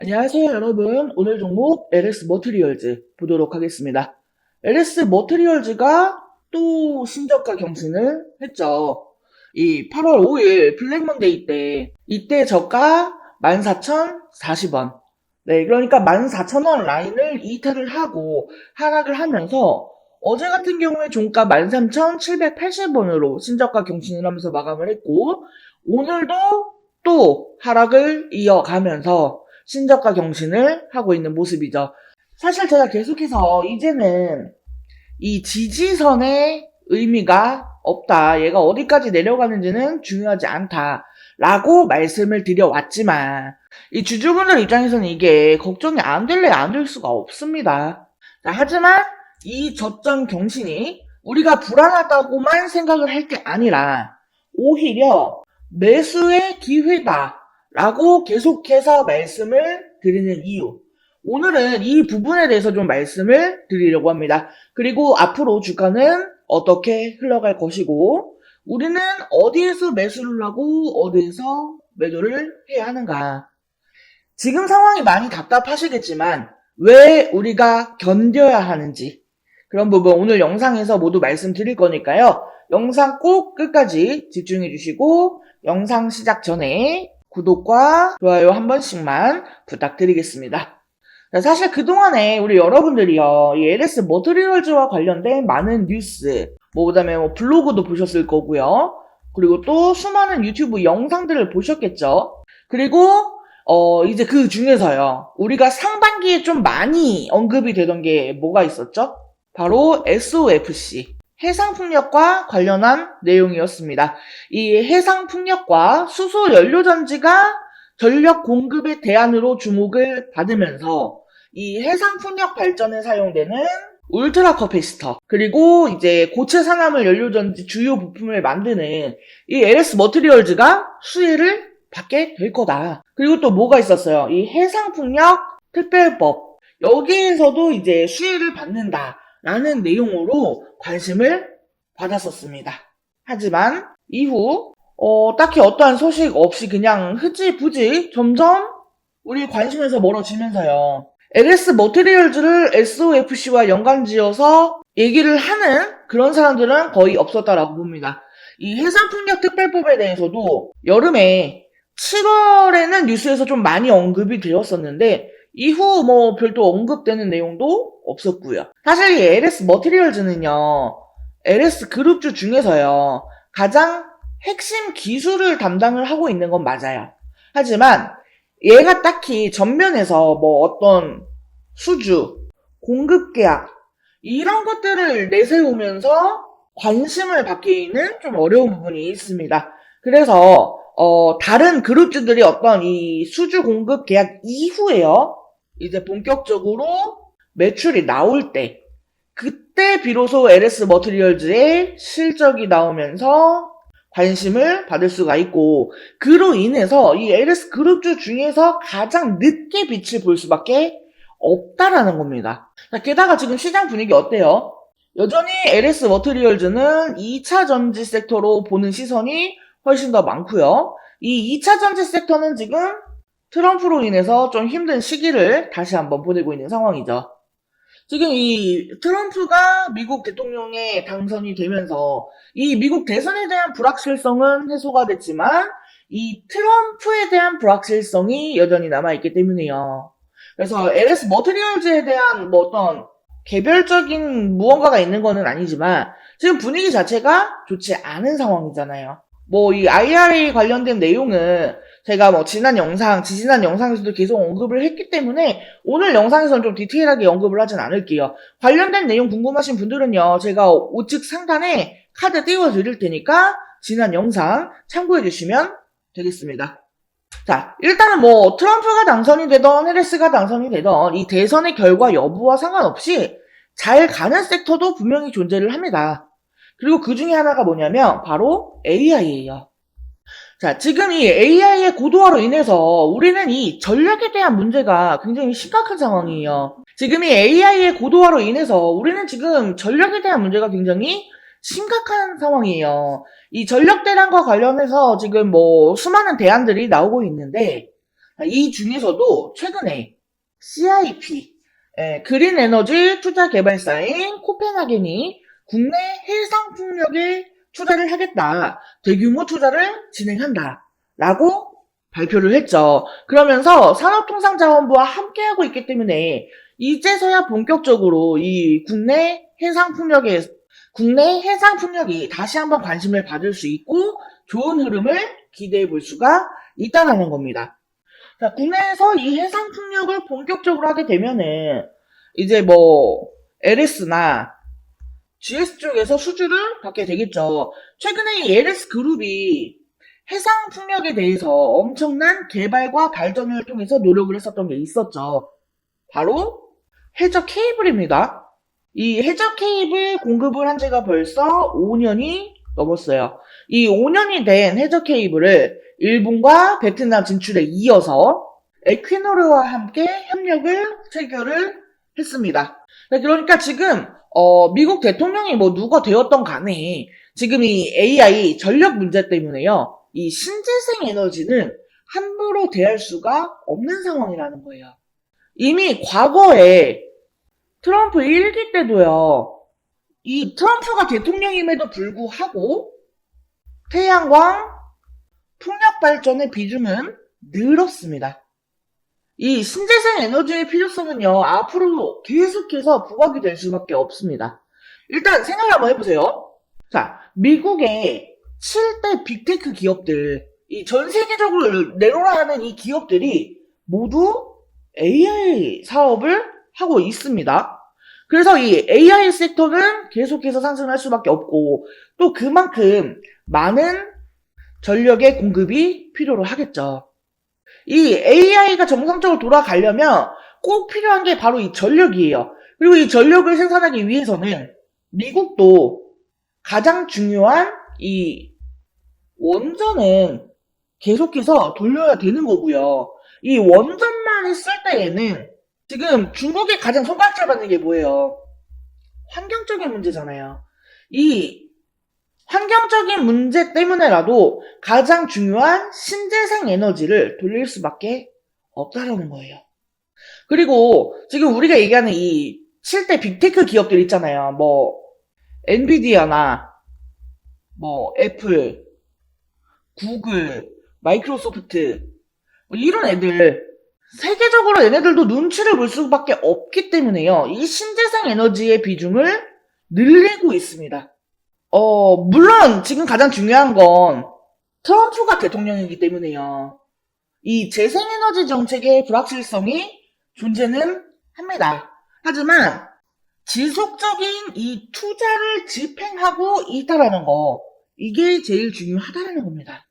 안녕하세요, 여러분. 오늘 종목 LS 머티리얼즈 보도록 하겠습니다. LS 머티리얼즈가 또 신저가 경신을 했죠. 이 8월 5일 블랙 먼데이 때 이때 저가 14,040원. 네, 그러니까 14,000원 라인을 이탈을 하고 하락을 하면서 어제 같은 경우에 종가 13,780원으로 신저가 경신을 하면서 마감을 했고, 오늘도 또 하락을 이어가면서 신저가 경신을 하고 있는 모습이죠. 사실 제가 계속해서 이제는 이 지지선의 의미가 없다. 얘가 어디까지 내려가는지는 중요하지 않다. 라고 말씀을 드려왔지만 이 주주분들 입장에서는 이게 걱정이 안 될래 안 될 수가 없습니다. 자, 하지만 이 저점 경신이 우리가 불안하다고만 생각을 할 게 아니라 오히려 매수의 기회다. 라고 계속해서 말씀을 드리는 이유. 오늘은 이 부분에 대해서 좀 말씀을 드리려고 합니다. 그리고 앞으로 주가는 어떻게 흘러갈 것이고, 우리는 어디에서 매수를 하고 어디에서 매도를 해야 하는가. 지금 상황이 많이 답답하시겠지만, 왜 우리가 견뎌야 하는지, 그런 부분 오늘 영상에서 모두 말씀드릴 거니까요. 영상 꼭 끝까지 집중해 주시고, 영상 시작 전에 구독과 좋아요 한 번씩만 부탁드리겠습니다. 사실 그동안에 우리 여러분들이요, 이 LS 머티리얼즈와 관련된 많은 뉴스, 그다음에 블로그도 보셨을 거고요. 그리고 또 수많은 유튜브 영상들을 보셨겠죠. 그리고 이제 그 중에서요, 우리가 상반기에 좀 많이 언급이 되던 게 뭐가 있었죠? 바로 SOFC. 해상풍력과 관련한 내용이었습니다. 이 해상풍력과 수소연료전지가 전력 공급의 대안으로 주목을 받으면서 이 해상풍력 발전에 사용되는 울트라 커패시터, 그리고 이제 고체 산화물 연료전지 주요 부품을 만드는 이 LS 머티리얼즈가 수혜를 받게 될 거다. 그리고 또 뭐가 있었어요? 이 해상풍력 특별법. 여기에서도 이제 수혜를 받는다. 라는 내용으로 관심을 받았었습니다. 하지만 이후 딱히 어떠한 소식 없이 그냥 흐지부지 점점 우리 관심에서 멀어지면서요. LS 머티리얼즈를 SOFC와 연관지어서 얘기를 하는 그런 사람들은 거의 없었다라고 봅니다. 이 해상풍력 특별법에 대해서도 여름에 7월에는 뉴스에서 좀 많이 언급이 되었었는데 이후 별도 언급되는 내용도 없었고요. 사실 이 LS 머티리얼즈는요, LS 그룹주 중에서요, 가장 핵심 기술을 담당을 하고 있는 건 맞아요. 하지만 얘가 딱히 전면에서 어떤 수주, 공급 계약 이런 것들을 내세우면서 관심을 받기는 좀 어려운 부분이 있습니다. 그래서 다른 그룹주들이 어떤 이 수주 공급 계약 이후에요, 이제 본격적으로 매출이 나올 때, 그때 비로소 LS 머티리얼즈의 실적이 나오면서 관심을 받을 수가 있고, 그로 인해서 이 LS 그룹주 중에서 가장 늦게 빛을 볼 수밖에 없다라는 겁니다. 게다가 지금 시장 분위기 어때요? 여전히 LS 머티리얼즈는 2차 전지 섹터로 보는 시선이 훨씬 더 많고요. 이 2차 전지 섹터는 지금 트럼프로 인해서 좀 힘든 시기를 다시 한번 보내고 있는 상황이죠. 지금 이 트럼프가 미국 대통령에 당선이 되면서 이 미국 대선에 대한 불확실성은 해소가 됐지만 이 트럼프에 대한 불확실성이 여전히 남아있기 때문이에요. 그래서 LS 머티리얼즈에 대한 어떤 개별적인 무언가가 있는 거는 아니지만 지금 분위기 자체가 좋지 않은 상황이잖아요. 이 IRA 관련된 내용은 제가 지난 지지난 영상에서도 계속 언급을 했기 때문에 오늘 영상에서는 좀 디테일하게 언급을 하진 않을게요. 관련된 내용 궁금하신 분들은요, 제가 우측 상단에 카드 띄워드릴 테니까 지난 영상 참고해주시면 되겠습니다. 자, 일단은 트럼프가 당선이 되던 해리스가 당선이 되던 이 대선의 결과 여부와 상관없이 잘 가는 섹터도 분명히 존재를 합니다. 그리고 그 중에 하나가 뭐냐면 바로 AI예요. 자, 지금 이 AI의 고도화로 인해서 우리는 이 전력에 대한 문제가 굉장히 심각한 상황이에요. 지금 이 AI의 고도화로 인해서 우리는 지금 전력에 대한 문제가 굉장히 심각한 상황이에요. 이 전력 대란과 관련해서 지금 수많은 대안들이 나오고 있는데, 이 중에서도 최근에 CIP, 그린 에너지 투자 개발사인 코펜하겐이 국내 해상풍력에 투자를 하겠다, 대규모 투자를 진행한다 라고 발표를 했죠. 그러면서 산업통상자원부와 함께하고 있기 때문에 이제서야 본격적으로 이 국내 해상 풍력이 다시 한번 관심을 받을 수 있고 좋은 흐름을 기대해 볼 수가 있다는 겁니다. 자, 국내에서 이 해상 풍력을 본격적으로 하게 되면은 이제 뭐 LS나 GS 쪽에서 수주를 받게 되겠죠. 최근에 이 LS 그룹이 해상 풍력에 대해서 엄청난 개발과 발전을 통해서 노력을 했었던 게 있었죠. 바로 해저 케이블입니다. 이 해저 케이블 공급을 한 지가 벌써 5년이 넘었어요. 이 5년이 된 해저 케이블을 일본과 베트남 진출에 이어서 에퀴노르와 함께 협력을 체결을 했습니다. 그러니까 지금 미국 대통령이 뭐 누가 되었던 간에 지금 이 AI 전력 문제 때문에요, 이 신재생 에너지는 함부로 대할 수가 없는 상황이라는 거예요. 이미 과거에 트럼프 1기 때도요, 이 트럼프가 대통령임에도 불구하고 태양광 풍력 발전의 비중은 늘었습니다. 이 신재생 에너지의 필요성은요, 앞으로 계속해서 부각이 될 수밖에 없습니다. 일단 생각을 한번 해보세요. 자, 미국의 7대 빅테크 기업들, 이 전 세계적으로 내놓으라는 이 기업들이 모두 AI 사업을 하고 있습니다. 그래서 이 AI 섹터는 계속해서 상승할 수밖에 없고, 또 그만큼 많은 전력의 공급이 필요로 하겠죠. 이 AI가 정상적으로 돌아가려면 꼭 필요한 게 바로 이 전력이에요. 그리고 이 전력을 생산하기 위해서는 미국도 가장 중요한 이 원전은 계속해서 돌려야 되는 거고요. 이 원전만 했을 때에는 지금 중국이 가장 손가락질 받는 게 뭐예요? 환경적인 문제잖아요. 이 환경적인 문제 때문에라도 가장 중요한 신재생 에너지를 돌릴 수밖에 없다라는 거예요. 그리고 지금 우리가 얘기하는 이 7대 빅테크 기업들 있잖아요. 뭐 엔비디아나 뭐 애플, 구글, 마이크로소프트, 뭐 이런 애들, 세계적으로 얘네들도 눈치를 볼 수밖에 없기 때문에요, 이 신재생 에너지의 비중을 늘리고 있습니다. 물론 지금 가장 중요한 건 트럼프가 대통령이기 때문에요, 이 재생에너지 정책의 불확실성이 존재는 합니다. 하지만 지속적인 이 투자를 집행하고 있다라는 거, 이게 제일 중요하다는 겁니다.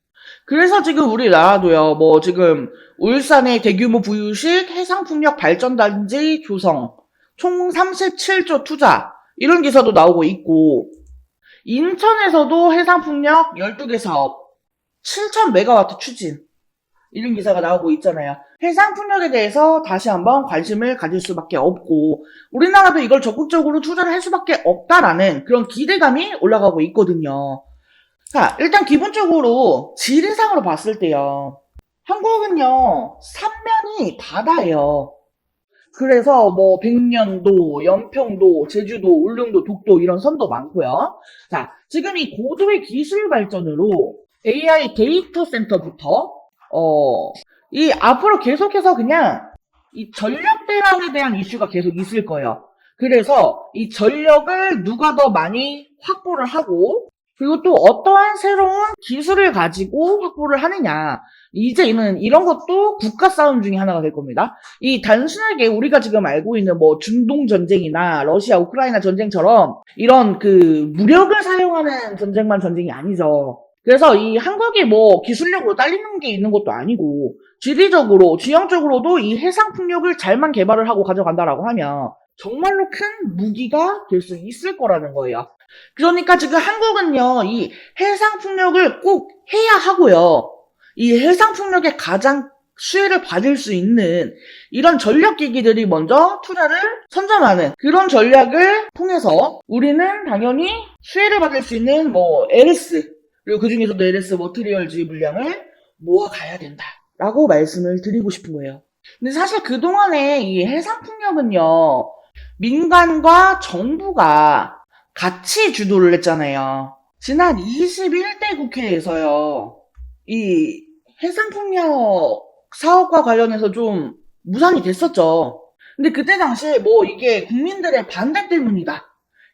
그래서 지금 우리나라도요, 뭐 지금 울산의 대규모 부유식 해상풍력 발전단지 조성, 총 37조 투자, 이런 기사도 나오고 있고, 인천에서도 해상풍력 12개 사업 7,000메가와트 추진, 이런 기사가 나오고 있잖아요. 해상풍력에 대해서 다시 한번 관심을 가질 수밖에 없고, 우리나라도 이걸 적극적으로 투자를 할 수밖에 없다라는 그런 기대감이 올라가고 있거든요. 자, 일단 기본적으로 지리상으로 봤을 때요, 한국은요 삼면이 바다예요. 그래서 뭐 백년도, 연평도, 제주도, 울릉도, 독도 이런 섬도 많고요. 자, 지금 이 고도의 기술 발전으로 AI 데이터 센터부터 이 앞으로 계속해서 그냥 이 전력 대란에 대한 이슈가 계속 있을 거예요. 그래서 이 전력을 누가 더 많이 확보를 하고, 그리고 또 어떠한 새로운 기술을 가지고 확보를 하느냐, 이제는 이런 것도 국가 싸움 중에 하나가 될 겁니다. 이 단순하게 우리가 지금 알고 있는 뭐 중동 전쟁이나 러시아 우크라이나 전쟁처럼 이런 그 무력을 사용하는 전쟁만 전쟁이 아니죠. 그래서 이 한국이 뭐 기술력으로 딸리는 게 있는 것도 아니고, 지리적으로 지형적으로도 이 해상 풍력을 잘만 개발을 하고 가져간다라고 하면 정말로 큰 무기가 될 수 있을 거라는 거예요. 그러니까 지금 한국은요, 이 해상 풍력을 꼭 해야 하고요, 이 해상 풍력에 가장 수혜를 받을 수 있는 이런 전력기기들이 먼저 투자를 선점하는 그런 전략을 통해서 우리는 당연히 수혜를 받을 수 있는 뭐 LS, 그리고 그 중에서도 LS 머티리얼즈 물량을 모아가야 된다 라고 말씀을 드리고 싶은 거예요. 근데 사실 그동안에 이 해상풍력은요, 민간과 정부가 같이 주도를 했잖아요. 지난 21대 국회에서요, 이 해상풍력 사업과 관련해서 좀 무산이 됐었죠. 근데 그때 당시에 뭐 이게 국민들의 반대 때문이다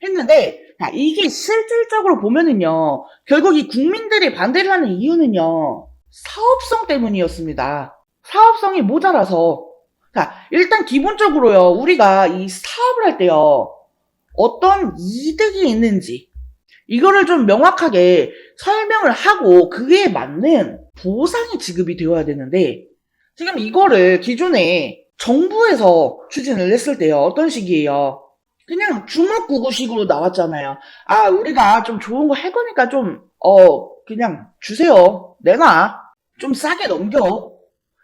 했는데, 이게 실질적으로 보면은요, 결국 이 국민들이 반대를 하는 이유는요, 사업성 때문이었습니다. 사업성이 모자라서. 자, 일단 기본적으로요, 우리가 이 사업을 할 때요, 어떤 이득이 있는지, 이거를 좀 명확하게 설명을 하고 그에 맞는 보상이 지급이 되어야 되는데, 지금 이거를 기존에 정부에서 추진을 했을 때요, 어떤 식이에요? 그냥 주먹구구식으로 나왔잖아요. 아, 우리가 좀 좋은 거 할 거니까 좀, 그냥 주세요. 내놔. 좀 싸게 넘겨.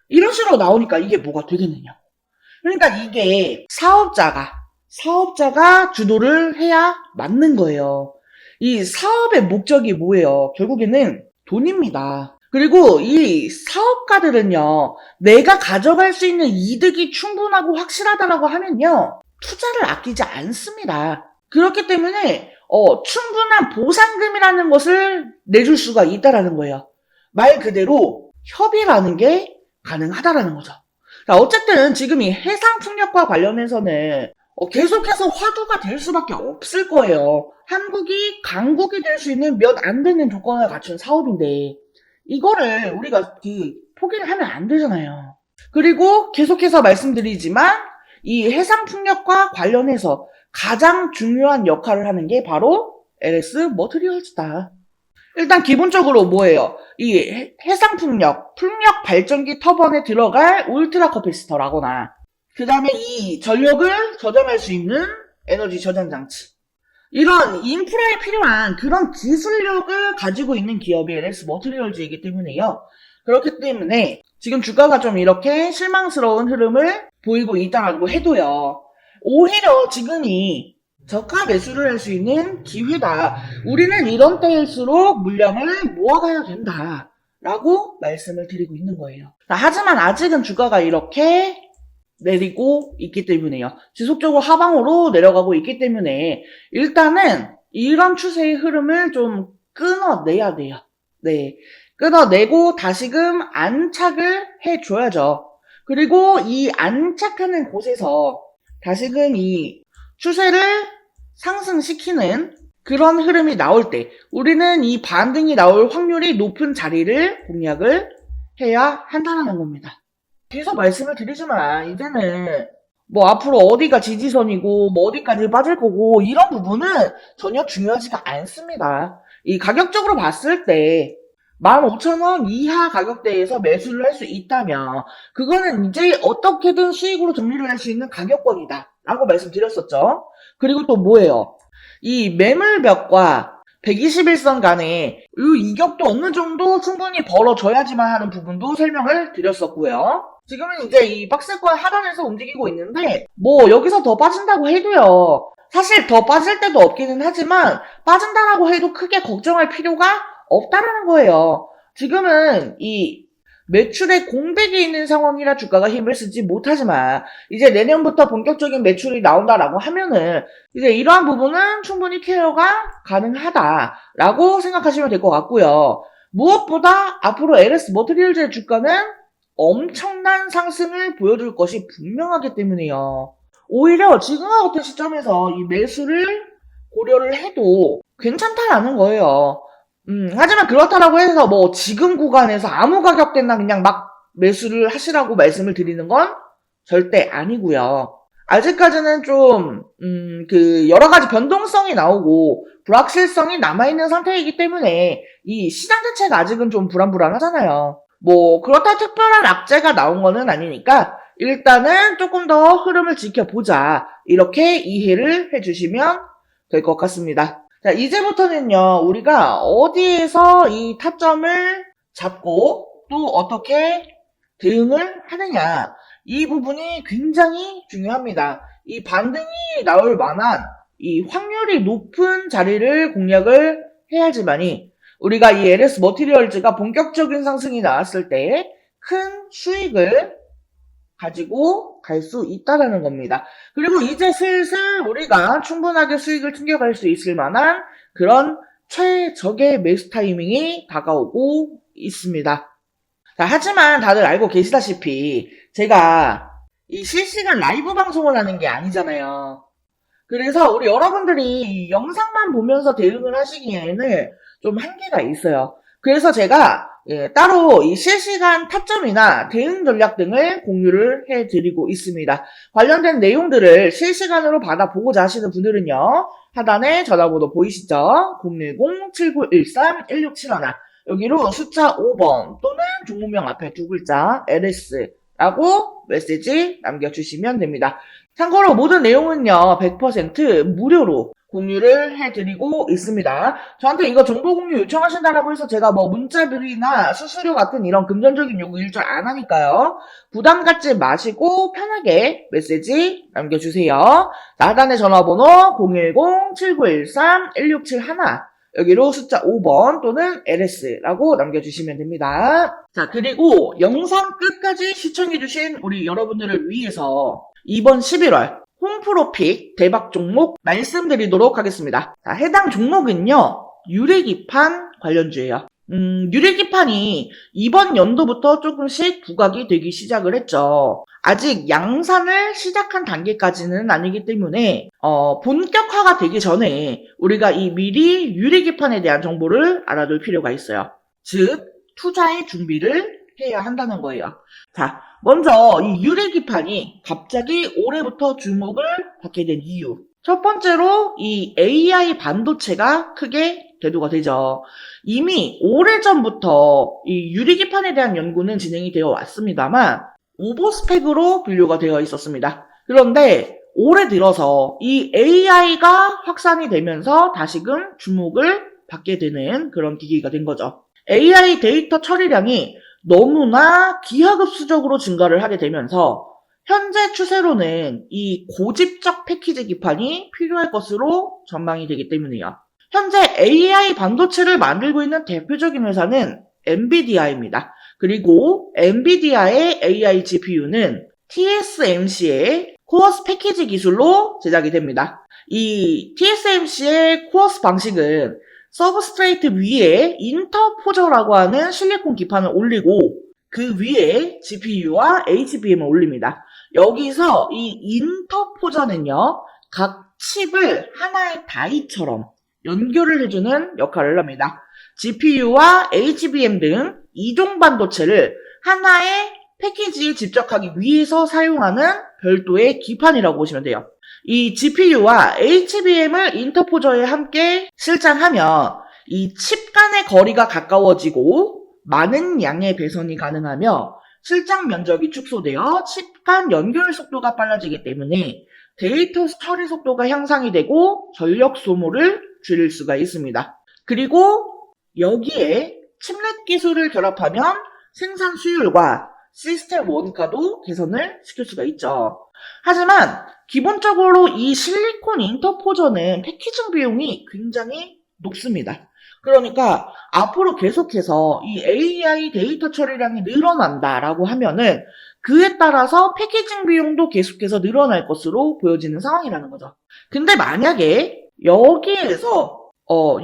이런 식으로 나오니까 이게 뭐가 되겠느냐. 그러니까 이게 사업자가 주도를 해야 맞는 거예요. 이 사업의 목적이 뭐예요? 결국에는 돈입니다. 그리고 이 사업가들은요, 내가 가져갈 수 있는 이득이 충분하고 확실하다라고 하면요, 투자를 아끼지 않습니다. 그렇기 때문에 충분한 보상금이라는 것을 내줄 수가 있다라는 거예요. 말 그대로 협의라는 게 가능하다라는 거죠. 자, 어쨌든 지금 이 해상풍력과 관련해서는 계속해서 화두가 될 수밖에 없을 거예요. 한국이 강국이 될 수 있는 몇 안 되는 조건을 갖춘 사업인데 이거를 우리가 포기를 하면 안 되잖아요. 그리고 계속해서 말씀드리지만 이 해상풍력과 관련해서 가장 중요한 역할을 하는 게 바로 LS 머티리얼즈다. 일단 기본적으로 뭐예요? 이 해상풍력, 풍력 발전기 터번에 들어갈 울트라 커패시터라거나 그 다음에 이 전력을 저장할 수 있는 에너지 저장 장치, 이런 인프라에 필요한 그런 기술력을 가지고 있는 기업이 LS 머티리얼즈이기 때문에요. 그렇기 때문에 지금 주가가 좀 이렇게 실망스러운 흐름을 보이고 있다고 해도요, 오히려 지금이 저가 매수를 할 수 있는 기회다. 우리는 이런 때일수록 물량을 모아가야 된다. 라고 말씀을 드리고 있는 거예요. 하지만 아직은 주가가 이렇게 내리고 있기 때문에요. 지속적으로 하방으로 내려가고 있기 때문에 일단은 이런 추세의 흐름을 좀 끊어내야 돼요. 네. 끊어내고 다시금 안착을 해줘야죠. 그리고 이 안착하는 곳에서 다시금 이 추세를 상승시키는 그런 흐름이 나올 때 우리는 이 반등이 나올 확률이 높은 자리를 공략을 해야 한다는 겁니다. 계속 말씀을 드리지만 이제는 뭐 앞으로 어디가 지지선이고 뭐 어디까지 빠질 거고 이런 부분은 전혀 중요하지가 않습니다. 이 가격적으로 봤을 때 15,000원 이하 가격대에서 매수를 할 수 있다면 그거는 이제 어떻게든 수익으로 정리를 할 수 있는 가격권이다 라고 말씀드렸었죠. 그리고 또 뭐예요? 이 매물벽과 121선 간에 이 이격도 어느 정도 충분히 벌어져야지만 하는 부분도 설명을 드렸었고요. 지금은 이제 이 박스권 하단에서 움직이고 있는데 뭐 여기서 더 빠진다고 해도요, 사실 더 빠질 때도 없기는 하지만 빠진다라고 해도 크게 걱정할 필요가 없다라는 거예요. 지금은 이 매출에 공백이 있는 상황이라 주가가 힘을 쓰지 못하지만 이제 내년부터 본격적인 매출이 나온다라고 하면은 이제 이러한 부분은 충분히 케어가 가능하다라고 생각하시면 될 것 같고요. 무엇보다 앞으로 LS 머티리얼즈의 주가는 엄청난 상승을 보여줄 것이 분명하기 때문에요. 오히려 지금과 같은 시점에서 이 매수를 고려를 해도 괜찮다라는 거예요. 하지만 그렇다라고 해서 뭐 지금 구간에서 아무 가격대나 그냥 막 매수를 하시라고 말씀을 드리는 건 절대 아니고요. 아직까지는 좀, 여러 가지 변동성이 나오고 불확실성이 남아있는 상태이기 때문에 이 시장 자체가 아직은 좀 불안불안하잖아요. 뭐 그렇다 특별한 악재가 나온 거는 아니니까 일단은 조금 더 흐름을 지켜보자, 이렇게 이해를 해주시면 될 것 같습니다. 자, 이제부터는요, 우리가 어디에서 이 타점을 잡고 또 어떻게 대응을 하느냐, 이 부분이 굉장히 중요합니다. 이 반등이 나올 만한 이 확률이 높은 자리를 공략을 해야지만이 우리가 이 LS 머티리얼즈가 본격적인 상승이 나왔을 때 큰 수익을 가지고 갈 수 있다라는 겁니다. 그리고 이제 슬슬 우리가 충분하게 수익을 챙겨갈 수 있을 만한 그런 최적의 매수 타이밍이 다가오고 있습니다. 자, 하지만 다들 알고 계시다시피 제가 이 실시간 라이브 방송을 하는 게 아니잖아요. 그래서 우리 여러분들이 영상만 보면서 대응을 하시기에는 좀 한계가 있어요. 그래서 제가 따로 이 실시간 타점이나 대응 전략 등을 공유를 해드리고 있습니다. 관련된 내용들을 실시간으로 받아보고자 하시는 분들은요. 하단에 전화번호 보이시죠? 010-7913-1671 여기로 숫자 5번 또는 종목명 앞에 두 글자 LS라고 메시지 남겨주시면 됩니다. 참고로 모든 내용은요 100% 무료로 공유를 해드리고 있습니다. 저한테 이거 정보 공유 요청하신다라고 해서 제가 뭐 문자비나 수수료 같은 이런 금전적인 요구 일절 안 하니까요. 부담 갖지 마시고 편하게 메시지 남겨주세요. 하단에 전화번호 010-7913-1671 여기로 숫자 5번 또는 LS라고 남겨주시면 됩니다. 자, 그리고 영상 끝까지 시청해주신 우리 여러분들을 위해서 이번 11월 홈프로픽 대박 종목 말씀드리도록 하겠습니다. 자, 해당 종목은요, 유리기판 관련주예요. 유리기판이 이번 연도부터 조금씩 부각이 되기 시작을 했죠. 아직 양산을 시작한 단계까지는 아니기 때문에 본격화가 되기 전에 우리가 미리 유리기판에 대한 정보를 알아둘 필요가 있어요. 즉, 투자의 준비를 해야 한다는 거예요. 자, 먼저 이 유리기판이 갑자기 올해부터 주목을 받게 된 이유. 첫 번째로 이 AI 반도체가 크게 대두가 되죠. 이미 오래전부터 이 유리기판에 대한 연구는 진행이 되어 왔습니다만 오버스펙으로 분류가 되어 있었습니다. 그런데 올해 들어서 이 AI가 확산이 되면서 다시금 주목을 받게 되는 그런 기기가 된 거죠. AI 데이터 처리량이 너무나 기하급수적으로 증가를 하게 되면서 현재 추세로는 이 고집적 패키지 기판이 필요할 것으로 전망이 되기 때문이에요. 현재 AI 반도체를 만들고 있는 대표적인 회사는 엔비디아입니다. 그리고 엔비디아의 AI GPU는 TSMC의 코어스 패키지 기술로 제작이 됩니다. 이 TSMC의 코어스 방식은 서브스트레이트 위에 인터포저라고 하는 실리콘 기판을 올리고 그 위에 GPU와 HBM을 올립니다. 여기서 이 인터포저는요, 각 칩을 하나의 다이처럼 연결을 해주는 역할을 합니다. GPU와 HBM 등 이종 반도체를 하나의 패키지에 집적하기 위해서 사용하는 별도의 기판이라고 보시면 돼요. 이 GPU와 HBM을 인터포저에 함께 실장하면 이 칩 간의 거리가 가까워지고 많은 양의 배선이 가능하며 실장 면적이 축소되어 칩 간 연결 속도가 빨라지기 때문에 데이터 처리 속도가 향상이 되고 전력 소모를 줄일 수가 있습니다. 그리고 여기에 칩넷 기술을 결합하면 생산 수율과 시스템 원가도 개선을 시킬 수가 있죠. 하지만 기본적으로 이 실리콘 인터포저는 패키징 비용이 굉장히 높습니다. 그러니까 앞으로 계속해서 이 AI 데이터 처리량이 늘어난다라고 하면은 그에 따라서 패키징 비용도 계속해서 늘어날 것으로 보여지는 상황이라는 거죠. 근데 만약에 여기에서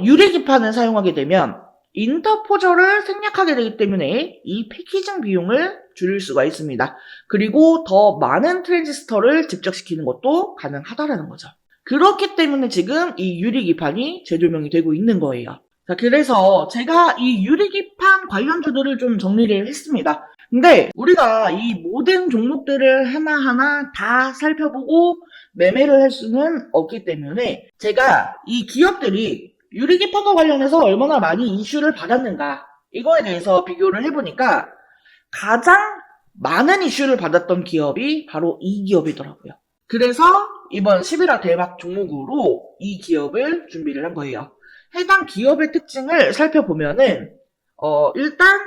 유리기판을 사용하게 되면 인터포저를 생략하게 되기 때문에 이 패키징 비용을 줄일 수가 있습니다. 그리고 더 많은 트랜지스터를 집적시키는 것도 가능하다라는 거죠. 그렇기 때문에 지금 이 유리기판이 재조명이 되고 있는 거예요. 자, 그래서 제가 이 유리기판 관련주들을 좀 정리를 했습니다. 근데 우리가 이 모든 종목들을 하나하나 다 살펴보고 매매를 할 수는 없기 때문에 제가 이 기업들이 유리기판과 관련해서 얼마나 많이 이슈를 받았는가 이거에 대해서 비교를 해보니까 가장 많은 이슈를 받았던 기업이 바로 이 기업이더라고요. 그래서 이번 11화 대박 종목으로 이 기업을 준비를 한 거예요. 해당 기업의 특징을 살펴보면은 일단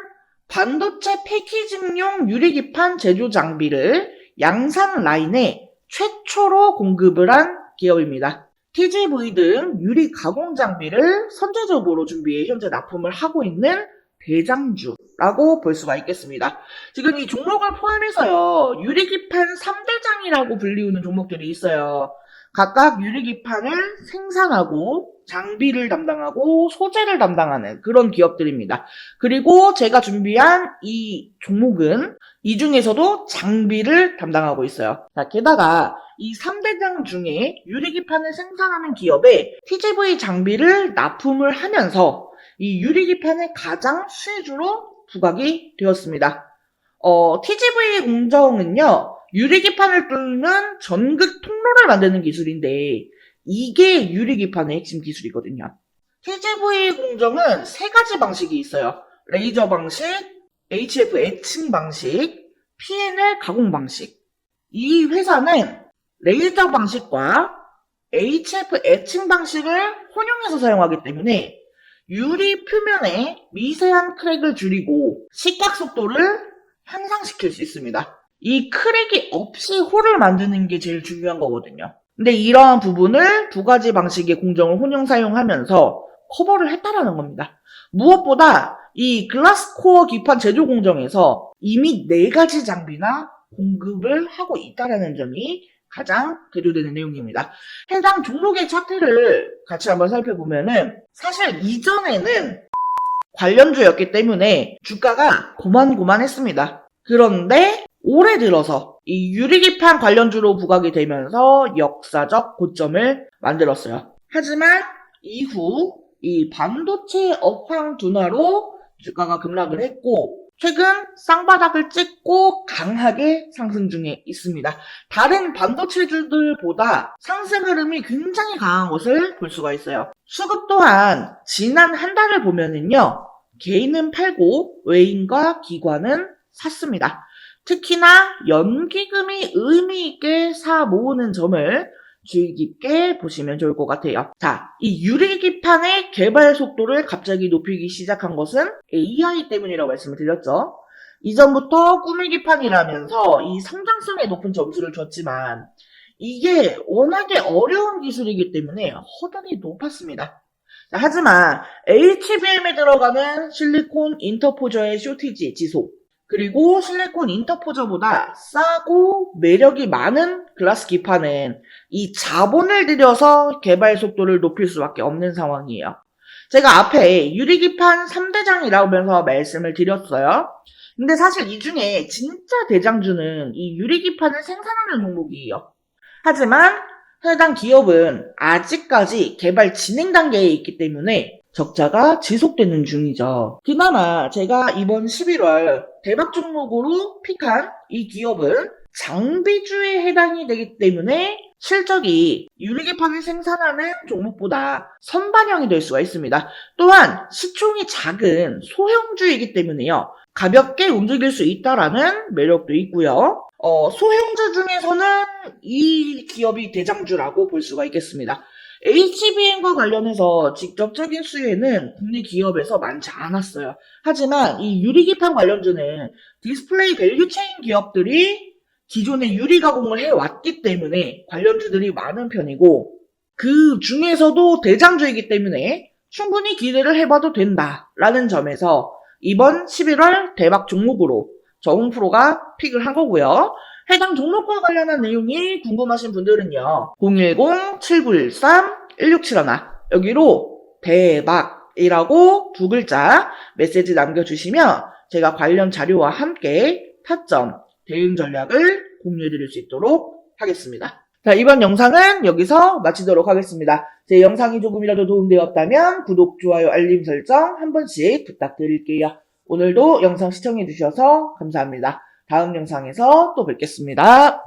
반도체 패키징용 유리기판 제조 장비를 양산 라인에 최초로 공급을 한 기업입니다. TGV 등 유리 가공 장비를 선제적으로 준비해 현재 납품을 하고 있는 대장주라고 라고 볼 수가 있겠습니다. 지금 이 종목을 포함해서요, 유리기판 3대장이라고 불리우는 종목들이 있어요. 각각 유리기판을 생산하고 장비를 담당하고 소재를 담당하는 그런 기업들입니다. 그리고 제가 준비한 이 종목은 이 중에서도 장비를 담당하고 있어요. 자, 게다가 이 3대장 중에 유리기판을 생산하는 기업에 TGV 장비를 납품을 하면서 이 유리기판의 가장 수혜주로 부각이 되었습니다. TGV 공정은요, 유리기판을 뚫는 전극 통로를 만드는 기술인데 이게 유리기판의 핵심 기술이거든요. TGV 공정은 세 가지 방식이 있어요. 레이저 방식, HF 애칭 방식, PNL 가공 방식. 이 회사는 레이저 방식과 HF 애칭 방식을 혼용해서 사용하기 때문에 유리 표면에 미세한 크랙을 줄이고 식각 속도를 향상시킬 수 있습니다. 이 크랙이 없이 홀을 만드는 게 제일 중요한 거거든요. 근데 이러한 부분을 두 가지 방식의 공정을 혼용 사용하면서 커버를 했다라는 겁니다. 무엇보다 이 글라스코어 기판 제조 공정에서 이미 4가지 장비나 공급을 하고 있다라는 점이 가장 대조되는 내용입니다. 해당 종목의 차트를 같이 한번 살펴보면은 사실 이전에는 관련주였기 때문에 주가가 고만고만했습니다. 그런데 올해 들어서 이 유리기판 관련주로 부각이 되면서 역사적 고점을 만들었어요. 하지만 이후 이 반도체 업황 둔화로 주가가 급락을 했고 최근 쌍바닥을 찍고 강하게 상승 중에 있습니다. 다른 반도체주들보다 상승 흐름이 굉장히 강한 것을 볼 수가 있어요. 수급 또한 지난 한 달을 보면은요, 개인은 팔고 외인과 기관은 샀습니다. 특히나 연기금이 의미 있게 사 모으는 점을 주의 깊게 보시면 좋을 것 같아요. 자, 이 유리기판의 개발 속도를 갑자기 높이기 시작한 것은 AI 때문이라고 말씀을 드렸죠. 이전부터 꾸미기판이라면서 이 성장성에 높은 점수를 줬지만 이게 워낙에 어려운 기술이기 때문에 허들이 높았습니다. 자, 하지만 HBM에 들어가는 실리콘 인터포저의 쇼티지 지속, 그리고 실리콘 인터포저보다 싸고 매력이 많은 글라스 기판은 이 자본을 들여서 개발 속도를 높일 수밖에 없는 상황이에요. 제가 앞에 유리기판 3대장이라면서 말씀을 드렸어요. 근데 사실 이 중에 진짜 대장주는 이 유리기판을 생산하는 종목이에요. 하지만 해당 기업은 아직까지 개발 진행 단계에 있기 때문에 적자가 지속되는 중이죠. 그나마 제가 이번 11월 대박 종목으로 픽한 이 기업은 장비주에 해당이 되기 때문에 실적이 유리기판을 생산하는 종목보다 선반영이 될 수가 있습니다. 또한 시총이 작은 소형주이기 때문에요. 가볍게 움직일 수 있다라는 매력도 있고요. 소형주 중에서는 이 기업이 대장주라고 볼 수가 있겠습니다. HBM과 관련해서 직접적인 수혜는 국내 기업에서 많지 않았어요. 하지만 이 유리기판 관련주는 디스플레이 밸류체인 기업들이 기존에 유리 가공을 해왔기 때문에 관련주들이 많은 편이고 그 중에서도 대장주이기 때문에 충분히 기대를 해봐도 된다라는 점에서 이번 11월 대박 종목으로 정웅프로가 픽을 한 거고요. 해당 종목과 관련한 내용이 궁금하신 분들은요. 010-7913-1671 여기로 대박이라고 2글자 메시지 남겨주시면 제가 관련 자료와 함께 타점, 대응 전략을 공유해드릴 수 있도록 하겠습니다. 자, 이번 영상은 여기서 마치도록 하겠습니다. 제 영상이 조금이라도 도움되었다면 구독, 좋아요, 알림 설정 한 번씩 부탁드릴게요. 오늘도 영상 시청해주셔서 감사합니다. 다음 영상에서 또 뵙겠습니다.